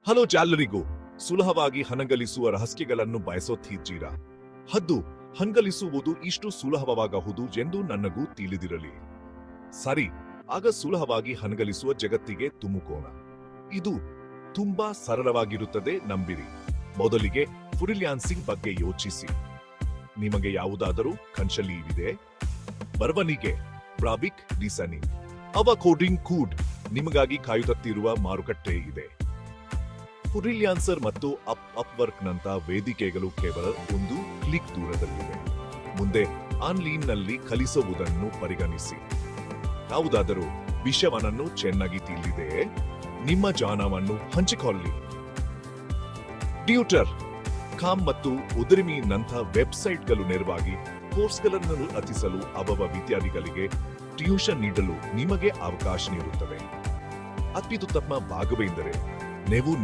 Hello ಜಾಲರಿಗೂ ಸುಲಭವಾಗಿ ಹಣಗಳಿಸುವ ರಹಸ್ಯಗಳನ್ನು ಬಯಸುತ್ತಿದ್ದೀರಾ? ಹದ್ದು ಹಣಗಳಿಸುವುದು ಇಷ್ಟು ಸುಲಭವಾಗಬಹುದು ಎಂದು ನನಗೂ ತಿಳಿದಿರಲಿ. ಸರಿ, ಆಗ ಸುಲಭವಾಗಿ ಹಣಗಳಿಸುವ ಜಗತ್ತಿಗೆ ತುಮುಕೋಣ. ಇದು ತುಂಬಾ ಸರಳವಾಗಿರುತ್ತದೆ, ನಂಬಿರಿ. ಮೊದಲಿಗೆ ಫ್ರೀಲ್ಯಾನ್ಸಿಂಗ್ ಬಗ್ಗೆ ಯೋಚಿಸಿ. ನಿಮಗೆ ಯಾವುದಾದರೂ ಕನ್ಸಲಿವಿದೆ? ಬರವಣಿಗೆ, ಗ್ರಾಫಿಕ್ ಡಿಸೈನಿಂಗ್, ಕೋಡಿಂಗ್ ಕೂಡ್ ನಿಮಗಾಗಿ ಕಾಯುತ್ತಿರುವ ಮಾರುಕಟ್ಟೆ ಇದೆ. ಫ್ರೀಲ್ಯಾನ್ಸರ್ ಮತ್ತು ಅಪ್ವರ್ಕ್ ನಂತ ವೇದಿಕೆಗಳು ಕೇವಲ ಒಂದು ಕ್ಲಿಕ್ ದೂರದಲ್ಲಿವೆ. ಮುಂದೆ ಆನ್ಲೈನ್ನಲ್ಲಿ ಕಲಿಸುವುದನ್ನು ಪರಿಗಣಿಸಿ. ಯಾವುದಾದರೂ ವಿಷಯವನ್ನು ಚೆನ್ನಾಗಿ ತಿಳಿದಿದೆಯೇ? ನಿಮ್ಮ ಜ್ಞಾನವನ್ನು ಹಂಚಿಕೊಳ್ಳಿ. ಟ್ಯೂಟರ್, ಕಾಮ್ ಮತ್ತು ಉದ್ರಿಮಿ ನಂಥ ವೆಬ್ಸೈಟ್ಗಳು ನೇರವಾಗಿ ಕೋರ್ಸ್ಗಳನ್ನು ರಚಿಸಲು ವಿದ್ಯಾರ್ಥಿಗಳಿಗೆ ಟ್ಯೂಷನ್ ನೀಡಲು ನಿಮಗೆ ಅವಕಾಶ ನೀಡುತ್ತವೆ. ಅತ್ಯುತ್ತಮ ಭಾಗವೆಂದರೆ ನೀವು